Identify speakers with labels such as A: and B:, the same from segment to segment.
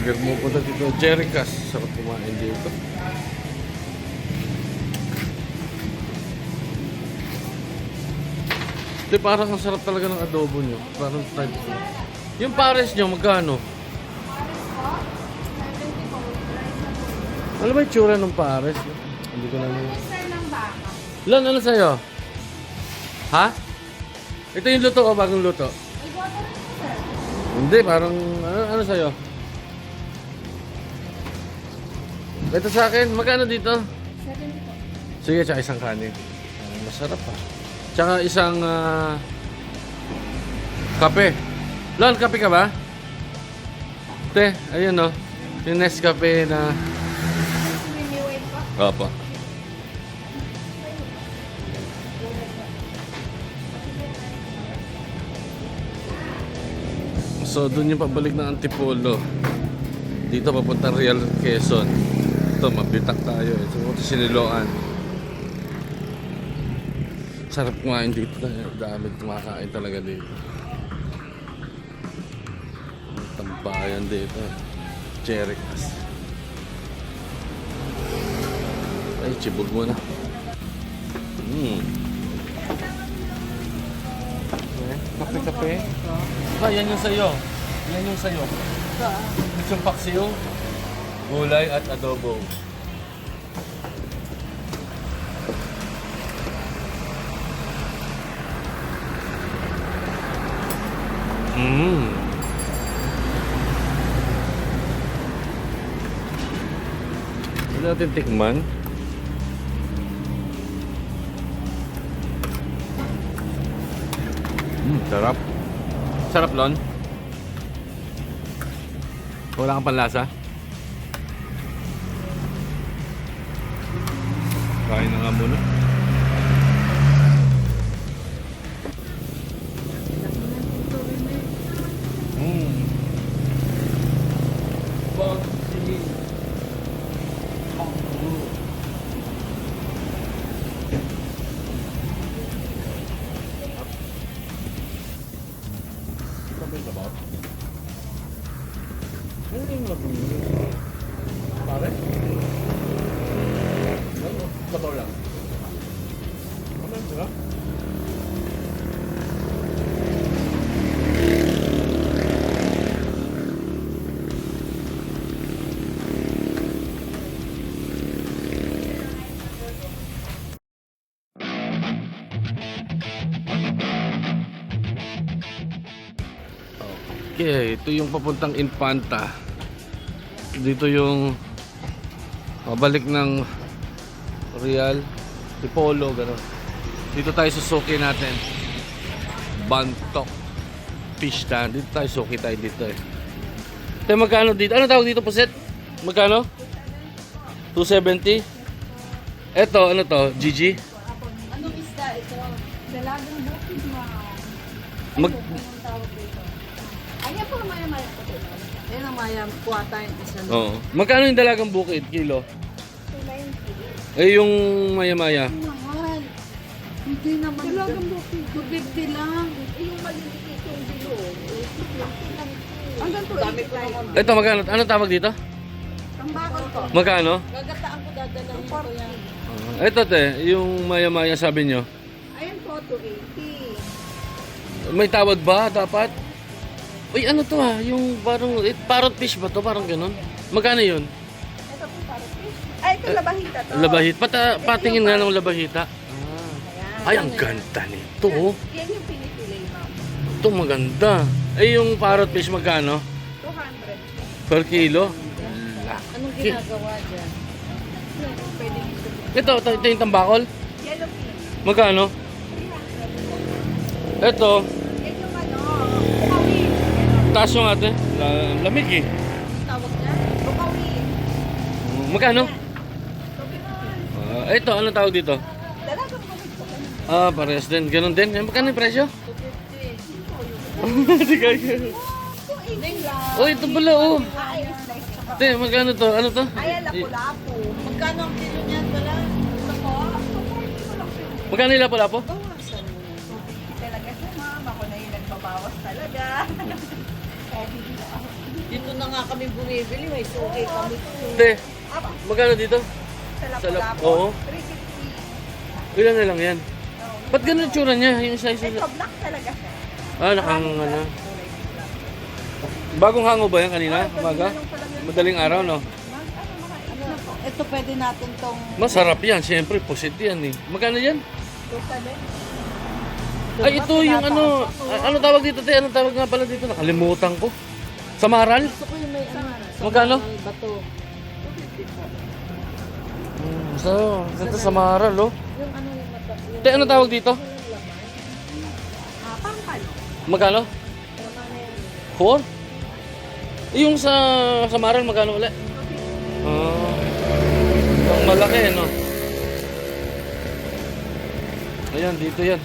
A: Order mo po dito, Jerica's. Sarap kumain dito. Di, parang ang sarap talaga ng adobo nyo. Parang type ko. Yung pares nyo, magkano? Ano ba yung tsura ng pares? Hindi ko na naman. Lon, ano sa'yo? Ha? Ito yung luto o bagong luto? Hindi, parang ano sa'yo? Ito sa akin, magkano dito?
B: 70 po.
A: Sige, tsaka isang kanin. Masarap pa. Tsaka isang kape. Lon, kape ka ba? Te, ayun o. Yung Nescafe na...
B: Creamy white po.
A: Opo. So, doon yung pabalik ng Antipolo. Dito papunta Real Quezon. Ito, mabitak tayo. Ito, Siniloan. Sarap kumain dito. Dami kumakain talaga dito. Ang tambayan dito. Jerica's. Ay, chibog mo na. Kape-kape. Ba, yan yung sayo. Yan yung sayo. Yung paksiyo, gulay at adobo. Hindi natin tikman. Sarap. Sarap, Lon. Wala kang panlasa? Kain na nga muna. Ano yung nabili? Pare? Ano? Sabaw lang. Ano yung sila? Okay, ito yung papuntang Infanta. Dito yung pabalik ng Real Tipolo, gano'n. Dito tayo susuki natin. Bantok Fish Stand. Dito tayo suki tayo dito eh. Ito magkano dito? Ano tawag dito, puset? Magkano? 270? Ito, ano to? GG?
B: Anong isda ito? Dalagang bukid mo.
A: Mag...
B: Anong tawag dito? Ayan po maya-maya po dito. Ayan ang maya, kuwata yung isa.
A: Oo. Magkano yung dalagang bukid? Kilo?
B: 290.
A: Eh, yung maya-maya.
B: Mahal. Hindi naman. Dalagang bukid. 250 lang. Eh, yung maliliit yung bilog. 250 lang. Hanggang 280 tayo.
A: Ito, magkano? Ano tawag dito?
B: Tambakol ko.
A: Magkano?
B: Gagataan ko dadalhin ko yan.
A: Ito, te, yung maya-maya sabi nyo.
B: Ayan po, 280.
A: May tawad ba dapat? Uy, ano to ha? Yung parang, parrot fish ba to? Parang ganun. Magkano yun?
B: Ito po parang fish. Ay, ito labahita to.
A: Labahit. Patingin nga ng labahita.
B: Ayan.
A: Ay, ang ganda nito. Oh.
B: Yan yung pinipili, ma'am.
A: Ito maganda. Ay, yung parrot fish magkano?
B: 200.
A: Per kilo?
B: Anong ginagawa dyan? Pwede
A: Ito yung tambakol?
B: yellow pin.
A: Magkano? Ito,
B: Yan yung ano, bukawin.
A: taas yung ate. Lamig eh.
B: Tawag niya? Bukawin.
A: Magkano?
B: Bukawin.
A: Ito, ano tawag dito?
B: Dalagang bukawin po.
A: Parehas din. Ganun din. Magkano yung presyo?
B: 250.
A: Hindi kayo.
B: 280 lang.
A: Oh, ito pala oh.
B: Ay, slice tsaka.
A: Te, magkano to? Ano to?
B: Ay, lapu-lapu. Magkano ang kilo niyan? Wala. Ito po.
A: Magkano yung lapo-lapo?
B: Bawasan mo. Talaga siya, ma'am. Ako na yung nagbabawas talaga. Kahit hindi na ako. Dito na nga kami bumibili, may suki kami.
A: Hindi. Magkano dito?
B: Sa
A: Lap- Oo.
B: 350.
A: Ilan na lang yan? Ba't ganun tsura niya? Yung size
B: Ito,
A: niya.
B: black talaga siya.
A: Ah, ano. Bagong hango ba yan kanina? Umaga? Madaling araw, no?
B: Ito pwede natin tong
A: Masarap yan. Siyempre, pusit yan eh. Magkano yan?
B: total.
A: Ay, ito yung ano. Ano tawag dito, te? Anong tawag nga pala dito? Nakalimutan ko. Samaral?
B: Gusto ko yung may
A: Magkano?
B: bato.
A: So, ito samaral, oh.
B: Yung ano yung bato. Yung
A: Te, anong tawag dito?
B: pangkal.
A: Magkano? 4? Yung sa samaral, magkano ulit? Ang malaki, no? Ayan, dito yan.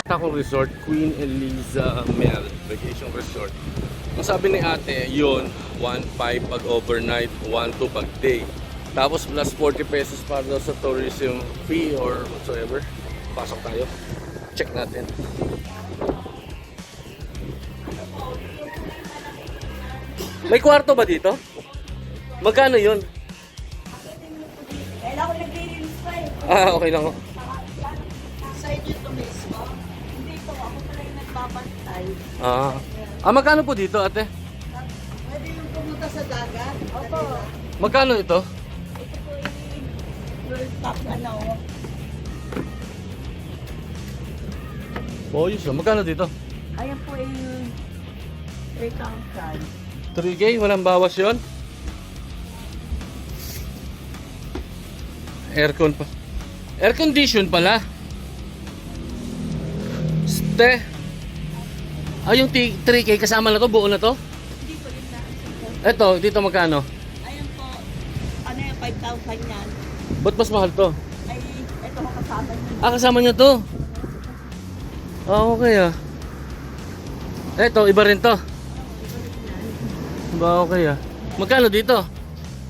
A: Takong Resort, Queen Eliza Mel Vacation Resort. Ang sabi ni ate, yun, 1.5 pag overnight, 1.2 pag day. Tapos plus 40 pesos para daw sa tourism fee or whatsoever. Pasok tayo. Check natin. May kwarto ba dito? Magkano yun?
B: Kailangan ko nag-release pa eh.
A: Ah, okay lang.
B: Sa inyo ito mismo. Hindi po, ako pala yung nagbabantay.
A: Magkano po dito, ate?
B: Pwede yung pumunta sa dagat. Opo.
A: Magkano ito?
B: Ito po yung top ano.
A: Oh, yun siya. Magkano dito?
B: Ayan po yung 3,000.
A: 3K? Walang bawas yon? Aircon pa. Air condition pala. Ste. Yung 3K kasama na to, buo na to?
B: Hindi po rin na.
A: Eto, dito magkano?
B: Ayan po, ano yung 5,000 yan?
A: Ba't mas mahal to?
B: Ay, ito ko kasama niyo.
A: Kasama nyo to? Okay ah. Eto, iba rin to. Ba, okay ah. Magkano dito?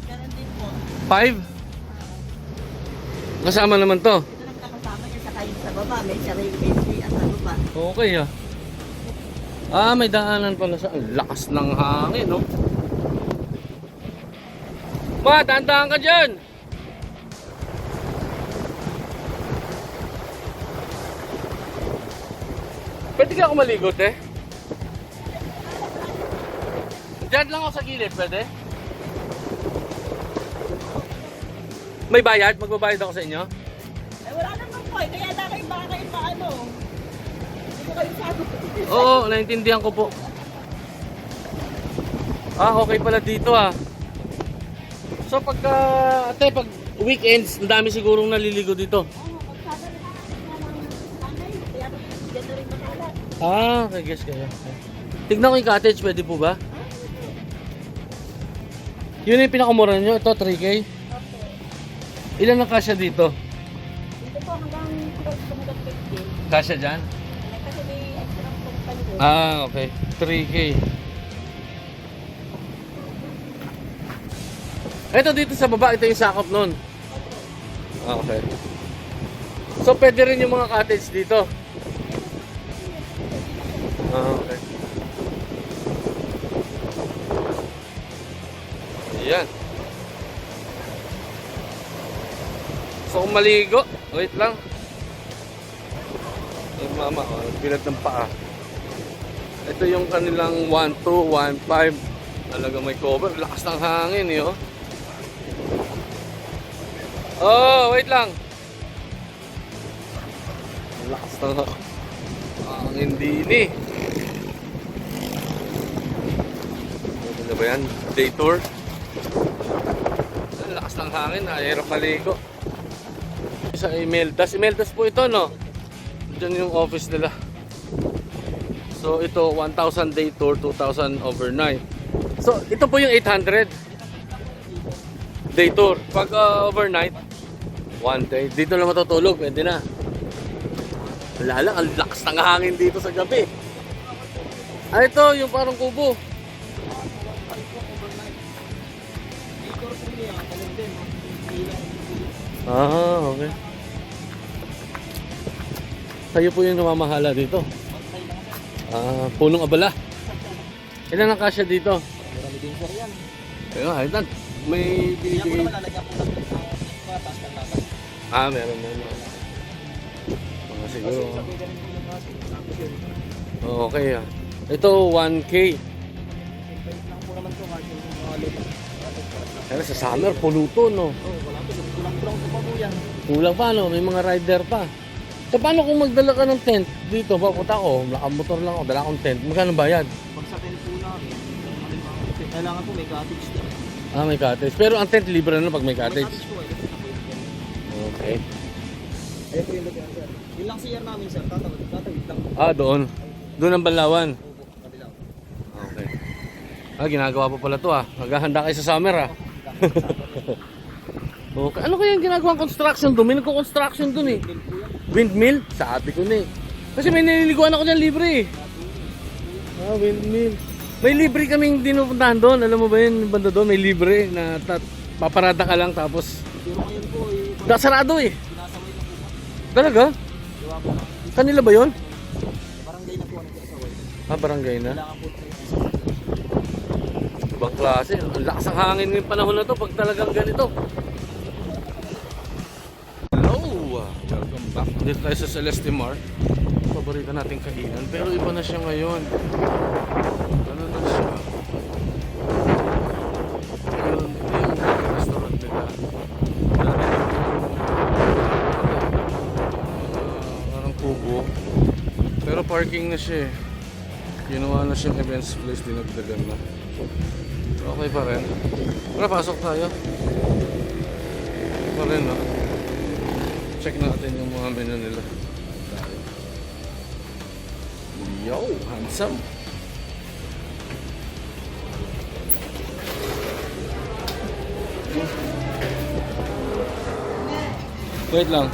B: Ganun din po.
A: 5? Kasama naman to.
B: Ito lang kasama niya sa kayo sa baba. May sarili at sa baba.
A: Okay ah. May daanan pala sa... Ang lakas ng hangin, no? Ma, dahan-dahan ka dyan! Pwede ka ako maligo, te? Diyan lang ako sa gilid, pwede? May bayad? Magbabayad ako sa inyo?
B: Eh, wala naman po eh. Kaya lang kayo baka kayo paano. Hindi ko kayo sagot.
A: Oo, naintindihan ko po. Okay pala dito ah. So pagka, ate, pag weekends, ang dami sigurong naliligo dito. Okay, guess kayo. Tignan ko yung cottage, pwede po ba? Yun yung pinakamura nyo, ito 3K. Ilan ang kasya dito?
B: Dito po hanggang 50.
A: Kasya dyan?
B: Kasi may extra pang
A: Okay. 3K. Ito dito sa baba, ito yung sakop nun. Okay. So pwede rin yung mga cottage dito. Okay. Ayan. So kung maligo, wait lang. Ay mama, bilat ng paa. Ito yung kanilang 1.2, 1.5. Talaga may cover. Lakas ng hangin eh, oh. Wait lang. Lakas ng hangin din eh. Ano ba yan? Day tour. Lakas ng hangin. Hirap maligo. Sa Imeldas. Imeldas po ito, no? Diyan yung office nila. So ito 1,000 day tour, 2,000 overnight. So ito po yung 800 day tour. Pag overnight One day. Dito lang matutulog, pwede na. Wala lang, ang lakas ng hangin dito sa gabi. Ah, ito, yung parang kubo. Ah, okay. Kayo po yung namamahala dito. Ah, punong abala. Ilan ang kasya dito?
C: Marami din sir yan.
A: Ayun, ayun. May
C: Yan po
A: binibigay.
C: naman lalagyan po natin ng patas ng laban.
A: Ah, meron. Mga siguro.
C: Kasi sabi ganun po yung kasi.
A: Okay ah. Ito 1K.
C: Bait lang po naman to kasi yung mga lupa.
A: Pero sa summer, puluto no.
C: Oh, wala po. Kulang-kulang po pa po yan.
A: Kulang pa no, may mga rider pa. So paano kung magdala ka ng tent dito? Papunta ko, nakamotor lang ako, dala akong tent. Magkano bayad?
C: Pag sa tent po namin, kailangan po may cottage din.
A: Ah, may cottage. Pero ang tent libre na pag may
C: May
A: cottage.
C: cottage po eh. Kasi na po yun.
A: Okay.
C: Ayun po yung lagyan sir. Yun lang CR namin sir. Tatawid lang po.
A: Ah, doon. Doon ang Banlawan.
C: Opo, kabilang.
A: Okay. Ah, ginagawa pa pala to ah. Maghahanda kayo sa summer ah. Okay. Ano kaya yung ginagawang construction doon? May nagko-construction doon eh.
C: Din po yan.
A: Windmill? Sabi ko na eh. Kasi may nililiguan ako dyan libre eh. Ah, windmill. May libre kaming dinupuntahan doon. Alam mo ba yun, yung banda doon, may libre na paparada ka lang tapos
C: Pero ngayon po eh,
A: sarado eh.
C: sinasaway na po.
A: Talaga?
C: Gawa po ng
A: Kanila ba yun?
C: barangay na po ang sinasaway.
A: Ah, barangay na.
C: Kailangan po tayo.
A: Ibang klase. Ang lakas ng hangin ngayong panahon na to pag talagang ganito. Hello! Welcome back. Dito tayo sa Celeste Mar. Paborito nating kainan. Pero iba na siya ngayon. Ano na siya? Ayun, ito yung restaurant nila. Parang kubo. Pero parking na siya eh. Ginawa na siyang events place. Dinagdagan na. Okay pa rin. Tara, pasok tayo. Pa rin, no? Check natin yung mga menu nila. Yo, handsome. Wait lang.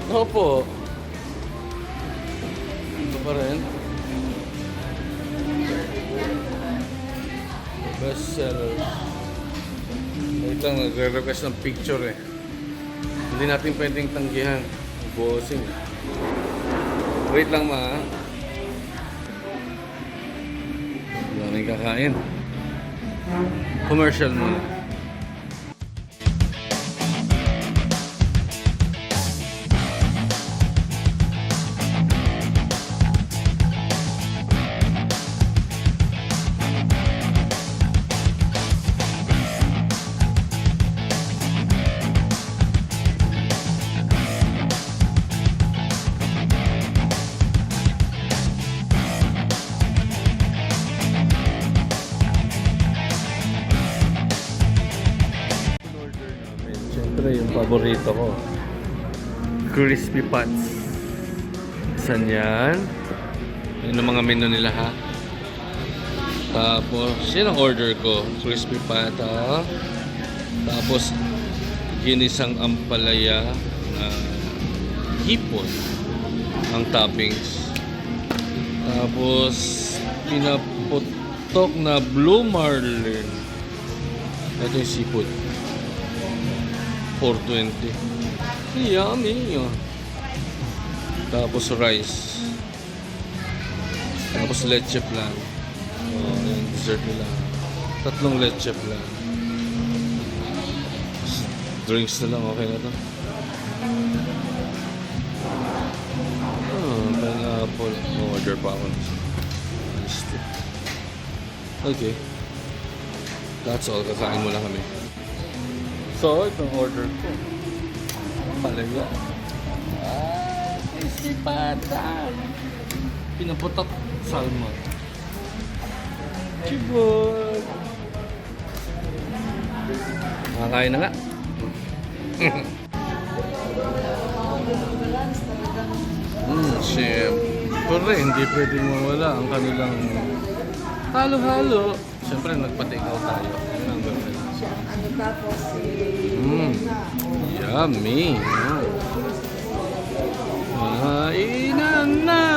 A: Opo. Ito pa rin. Best seller. Wait lang, nagre-request ng picture eh. Hindi natin pwedeng tanggihan. Bossing. Wait lang ma. Wala nang kakain. Commercial muna. Siyempre yung paborito ko, crispy pats. Saan yan? Yun ang mga menu nila ha. Tapos yun ang order ko, crispy pata. Tapos ginisang ampalaya na hipon ang toppings. Tapos pinaputok na blue marlin. Ito yung seafood. 420. Yummy. Tapos rice. Tapos leche flan. Oh, yung dessert nila. 3 leche flan. Drinks na lang, okay na to. Oh, pineapple. Order pa ako. Okay. That's all. Kakain muna kami. So, itong order ko. Palaya. Ah, crispy pata. Pinaputok salmon. Chibon. Makakain na nga. Siyempre, hindi pwedeng mawala ang kanilang halo-halo. Siyempre, nagpa-take out tayo. Yun ang gawin.
B: siyang ano tapos
A: Yummy. Kainan na.